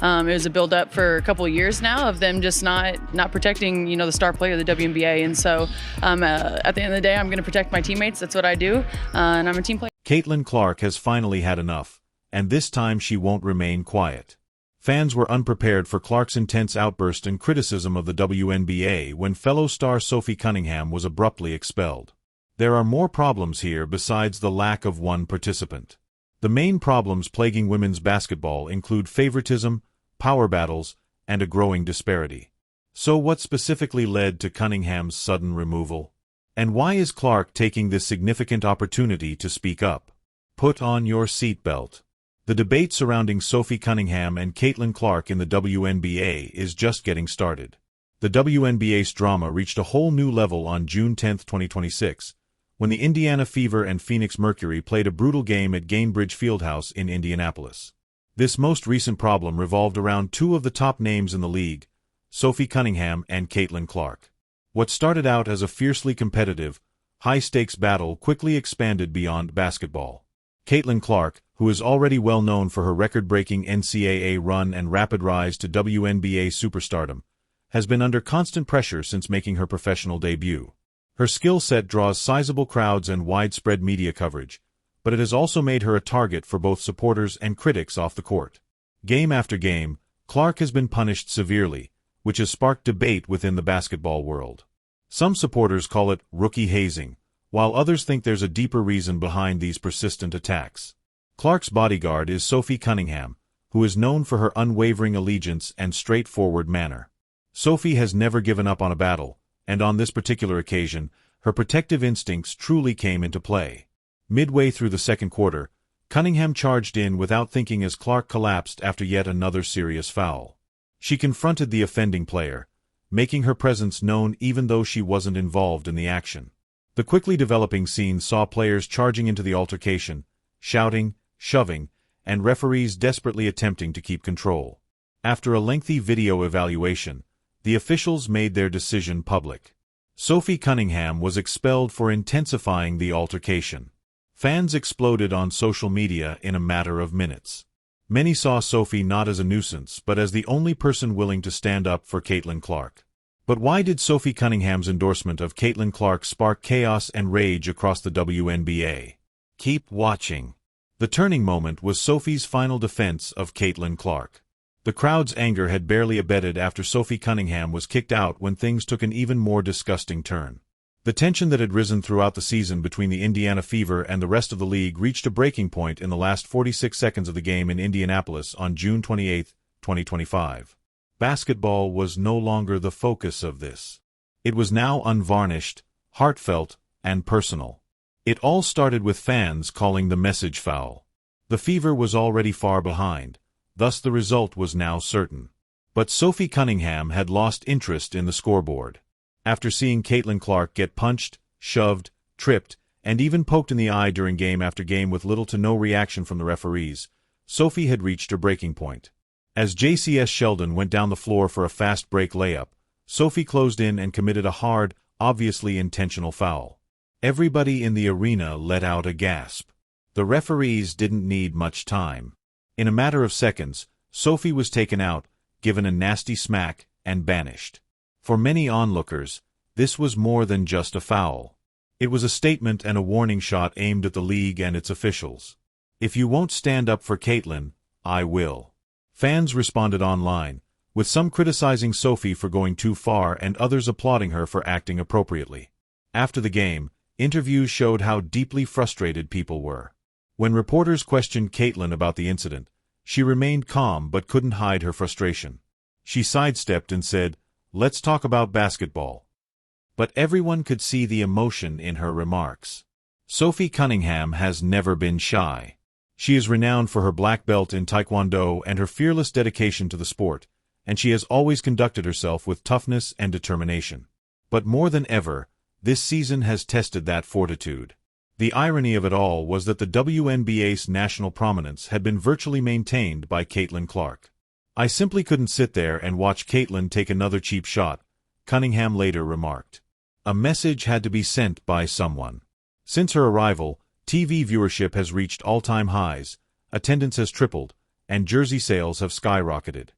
It was a build-up for a couple of years now of them just not protecting, the star player of the WNBA. And so at the end of the day, I'm going to protect my teammates. That's what I do, and I'm a team player. Caitlyn Clark has finally had enough, and this time she won't remain quiet. Fans were unprepared for Clark's intense outburst and criticism of the WNBA when fellow star Sophie Cunningham was abruptly expelled. There are more problems here besides the lack of one participant. The main problems plaguing women's basketball include favoritism, power battles, and a growing disparity. So what specifically led to Cunningham's sudden removal? And why is Clark taking this significant opportunity to speak up? Put on your seatbelt. The debate surrounding Sophie Cunningham and Caitlyn Clark in the WNBA is just getting started. The WNBA's drama reached a whole new level on June 10, 2026, when the Indiana Fever and Phoenix Mercury played a brutal game at Gainbridge Fieldhouse in Indianapolis. This most recent problem revolved around two of the top names in the league, Sophie Cunningham and Caitlyn Clark. What started out as a fiercely competitive, high-stakes battle quickly expanded beyond basketball. Caitlyn Clark, who is already well known for her record-breaking NCAA run and rapid rise to WNBA superstardom, has been under constant pressure since making her professional debut. Her skill set draws sizable crowds and widespread media coverage, but it has also made her a target for both supporters and critics off the court. Game after game, Clark has been punished severely, which has sparked debate within the basketball world. Some supporters call it rookie hazing, while others think there's a deeper reason behind these persistent attacks. Clark's bodyguard is Sophie Cunningham, who is known for her unwavering allegiance and straightforward manner. Sophie has never given up on a battle, and on this particular occasion, her protective instincts truly came into play. Midway through the second quarter, Cunningham charged in without thinking as Clark collapsed after yet another serious foul. She confronted the offending player, making her presence known even though she wasn't involved in the action. The quickly developing scene saw players charging into the altercation, shouting, shoving, and referees desperately attempting to keep control. After a lengthy video evaluation, the officials made their decision public. Sophie Cunningham was expelled for intensifying the altercation. Fans exploded on social media in a matter of minutes. Many saw Sophie not as a nuisance but as the only person willing to stand up for Caitlyn Clark. But why did Sophie Cunningham's endorsement of Caitlyn Clark spark chaos and rage across the WNBA? Keep watching. The turning moment was Sophie's final defense of Caitlyn Clark. The crowd's anger had barely abated after Sophie Cunningham was kicked out when things took an even more disgusting turn. The tension that had risen throughout the season between the Indiana Fever and the rest of the league reached a breaking point in the last 46 seconds of the game in Indianapolis on June 28, 2025. Basketball was no longer the focus of this. It was now unvarnished, heartfelt, and personal. It all started with fans calling the message foul. The Fever was already far behind, thus the result was now certain. But Sophie Cunningham had lost interest in the scoreboard. After seeing Caitlyn Clark get punched, shoved, tripped, and even poked in the eye during game after game with little to no reaction from the referees, Sophie had reached her breaking point. As JCS Sheldon went down the floor for a fast break layup, Sophie closed in and committed a hard, obviously intentional foul. Everybody in the arena let out a gasp. The referees didn't need much time. In a matter of seconds, Sophie was taken out, given a nasty smack, and banished. For many onlookers, this was more than just a foul. It was a statement and a warning shot aimed at the league and its officials. If you won't stand up for Caitlyn, I will. Fans responded online, with some criticizing Sophie for going too far and others applauding her for acting appropriately. After the game, interviews showed how deeply frustrated people were. When reporters questioned Caitlyn about the incident, she remained calm but couldn't hide her frustration. She sidestepped and said, "Let's talk about basketball." But everyone could see the emotion in her remarks. Sophie Cunningham has never been shy. She is renowned for her black belt in Taekwondo and her fearless dedication to the sport, and she has always conducted herself with toughness and determination. But more than ever, this season has tested that fortitude. The irony of it all was that the WNBA's national prominence had been virtually maintained by Caitlyn Clark. "I simply couldn't sit there and watch Caitlyn take another cheap shot," Cunningham later remarked. A message had to be sent by someone. Since her arrival, TV viewership has reached all-time highs, attendance has tripled, and jersey sales have skyrocketed.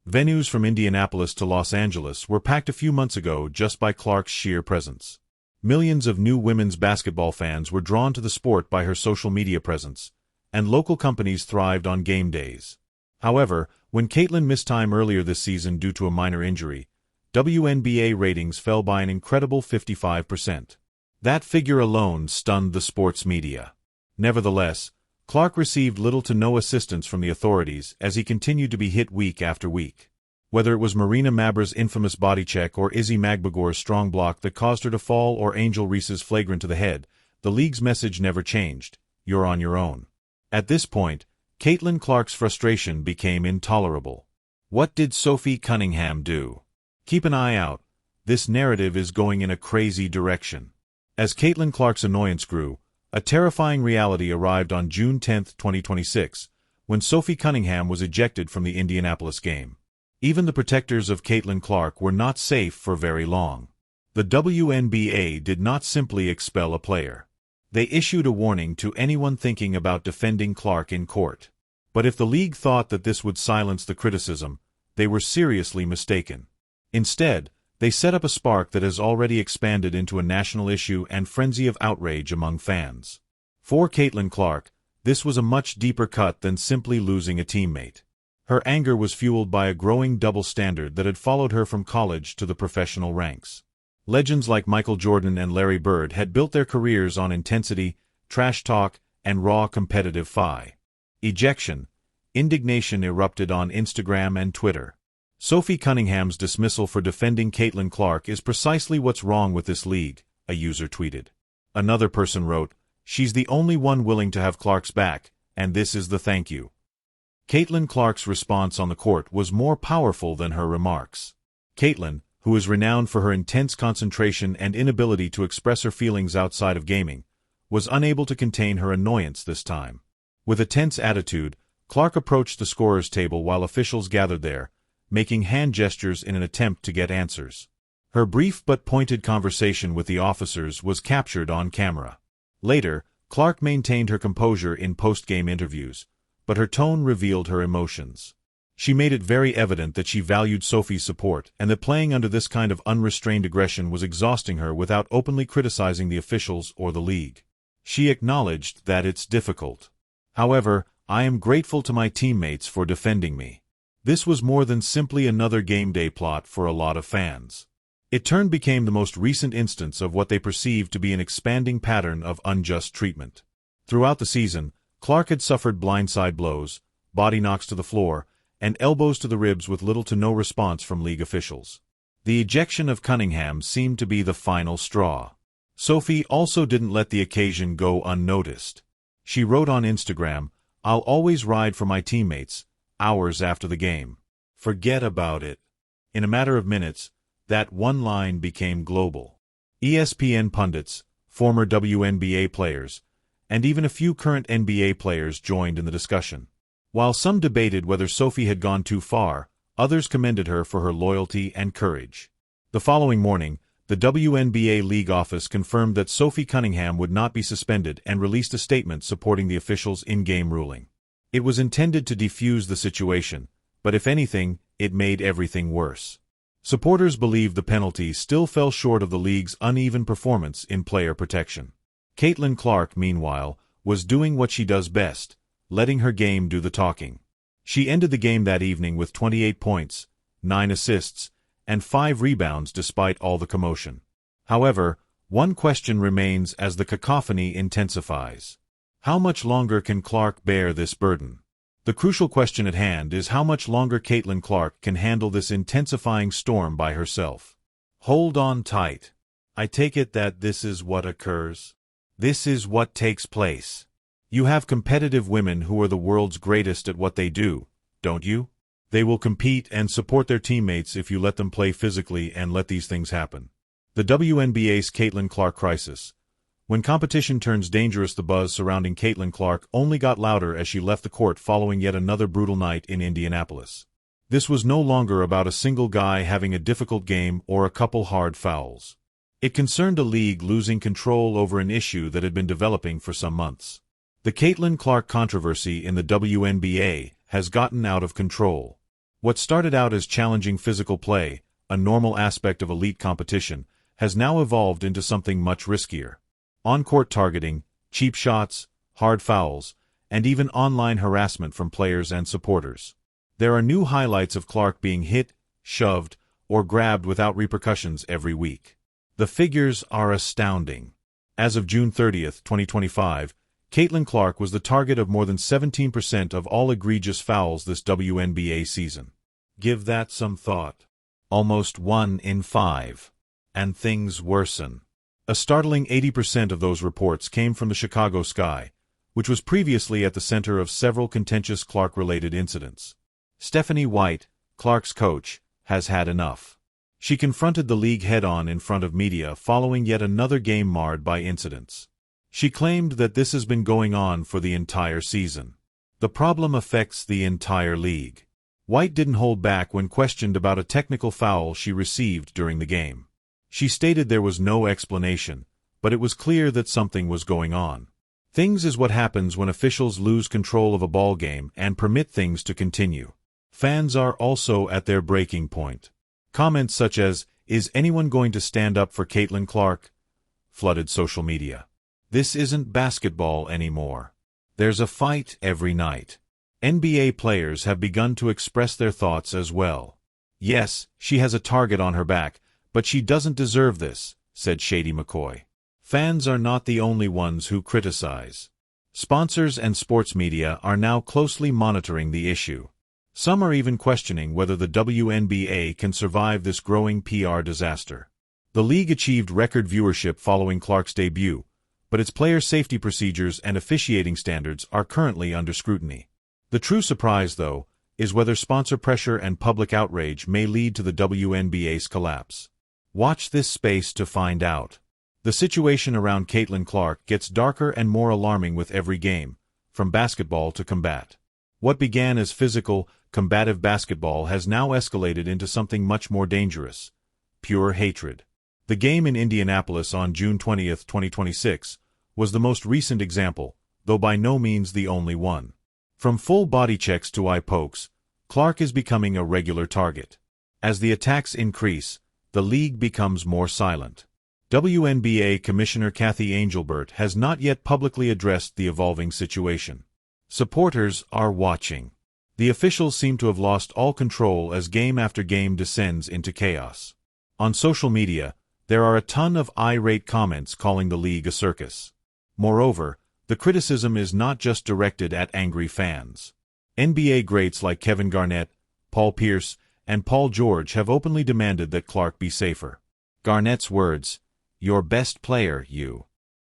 Venues from Indianapolis to Los Angeles were packed a few months ago just by Clark's sheer presence. Millions of new women's basketball fans were drawn to the sport by her social media presence, and local companies thrived on game days. However, when Caitlyn missed time earlier this season due to a minor injury, WNBA ratings fell by an incredible 55%. That figure alone stunned the sports media. Nevertheless, Clark received little to no assistance from the authorities as he continued to be hit week after week. Whether it was Marina Mabra's infamous body check or Izzy Magbagor's strong block that caused her to fall or Angel Reese's flagrant to the head, the league's message never changed: you're on your own. At this point, Caitlyn Clark's frustration became intolerable. What did Sophie Cunningham do? Keep an eye out. This narrative is going in a crazy direction. As Caitlyn Clark's annoyance grew, a terrifying reality arrived on June 10, 2026, when Sophie Cunningham was ejected from the Indianapolis game. Even the protectors of Caitlyn Clark were not safe for very long. The WNBA did not simply expel a player. They issued a warning to anyone thinking about defending Clark in court. But if the league thought that this would silence the criticism, they were seriously mistaken. Instead, they set up a spark that has already expanded into a national issue and frenzy of outrage among fans. For Caitlyn Clark, this was a much deeper cut than simply losing a teammate. Her anger was fueled by a growing double standard that had followed her from college to the professional ranks. Legends like Michael Jordan and Larry Bird had built their careers on intensity, trash talk, and raw competitive fire. Ejection. Indignation erupted on Instagram and Twitter. Sophie Cunningham's dismissal for defending Caitlyn Clark is precisely what's wrong with this league, a user tweeted. Another person wrote, "She's the only one willing to have Clark's back, and this is the thank you." Caitlyn Clark's response on the court was more powerful than her remarks. Caitlyn, who is renowned for her intense concentration and inability to express her feelings outside of gaming, was unable to contain her annoyance this time. With a tense attitude, Clark approached the scorer's table while officials gathered there, making hand gestures in an attempt to get answers. Her brief but pointed conversation with the officers was captured on camera. Later, Clark maintained her composure in post-game interviews, but her tone revealed her emotions. She made it very evident that she valued Sophie's support and that playing under this kind of unrestrained aggression was exhausting her without openly criticizing the officials or the league. She acknowledged that it's difficult. However, I am grateful to my teammates for defending me. This was more than simply another game day plot for a lot of fans. It became the most recent instance of what they perceived to be an expanding pattern of unjust treatment. Throughout the season, Clark had suffered blindside blows, body knocks to the floor, and elbows to the ribs with little to no response from league officials. The ejection of Cunningham seemed to be the final straw. Sophie also didn't let the occasion go unnoticed. She wrote on Instagram, "I'll always ride for my teammates," hours after the game. Forget about it. In a matter of minutes, that one line became global. ESPN pundits, former WNBA players, and even a few current NBA players joined in the discussion. While some debated whether Sophie had gone too far, others commended her for her loyalty and courage. The following morning, the WNBA league office confirmed that Sophie Cunningham would not be suspended and released a statement supporting the officials' in-game ruling. It was intended to defuse the situation, but if anything, it made everything worse. Supporters believed the penalty still fell short of the league's uneven performance in player protection. Caitlyn Clark, meanwhile, was doing what she does best, letting her game do the talking. She ended the game that evening with 28 points, 9 assists, and 5 rebounds despite all the commotion. However, one question remains as the cacophony intensifies. How much longer can Clark bear this burden? The crucial question at hand is how much longer Caitlyn Clark can handle this intensifying storm by herself. Hold on tight. I take it that this is what occurs. This is what takes place. You have competitive women who are the world's greatest at what they do, don't you? They will compete and support their teammates if you let them play physically and let these things happen. The WNBA's Caitlyn Clark crisis. When competition turns dangerous, the buzz surrounding Caitlyn Clark only got louder as she left the court following yet another brutal night in Indianapolis. This was no longer about a single guy having a difficult game or a couple hard fouls. It concerned a league losing control over an issue that had been developing for some months. The Caitlyn Clark controversy in the WNBA has gotten out of control. What started out as challenging physical play, a normal aspect of elite competition, has now evolved into something much riskier. On-court targeting, cheap shots, hard fouls, and even online harassment from players and supporters. There are new highlights of Clark being hit, shoved, or grabbed without repercussions every week. The figures are astounding. As of June 30, 2025, Caitlyn Clark was the target of more than 17% of all egregious fouls this WNBA season. Give that some thought. Almost 1 in 5. And things worsen. A startling 80% of those reports came from the Chicago Sky, which was previously at the center of several contentious Clark-related incidents. Stephanie White, Clark's coach, has had enough. She confronted the league head-on in front of media following yet another game marred by incidents. She claimed that this has been going on for the entire season. The problem affects the entire league. White didn't hold back when questioned about a technical foul she received during the game. She stated there was no explanation, but it was clear that something was going on. Things is what happens when officials lose control of a ball game and permit things to continue. Fans are also at their breaking point. Comments such as, "Is anyone going to stand up for Caitlyn Clark?" flooded social media. This isn't basketball anymore. There's a fight every night. NBA players have begun to express their thoughts as well. "Yes, she has a target on her back, but she doesn't deserve this," said Shady McCoy. Fans are not the only ones who criticize. Sponsors and sports media are now closely monitoring the issue. Some are even questioning whether the WNBA can survive this growing PR disaster. The league achieved record viewership following Clark's debut, but its player safety procedures and officiating standards are currently under scrutiny. The true surprise, though, is whether sponsor pressure and public outrage may lead to the WNBA's collapse. Watch this space to find out. The situation around Caitlyn Clark gets darker and more alarming with every game, from basketball to combat. What began as physical, combative basketball has now escalated into something much more dangerous: pure hatred. The game in Indianapolis on June 20, 2026, was the most recent example, though by no means the only one. From full body checks to eye pokes, Clark is becoming a regular target. As the attacks increase, the league becomes more silent. WNBA Commissioner Kathy Angelbert has not yet publicly addressed the evolving situation. Supporters are watching. The officials seem to have lost all control as game after game descends into chaos. On social media, there are a ton of irate comments calling the league a circus. Moreover, the criticism is not just directed at angry fans. NBA greats like Kevin Garnett, Paul Pierce, and Paul George have openly demanded that Clark be safer. Garnett's words, "Your best player, you."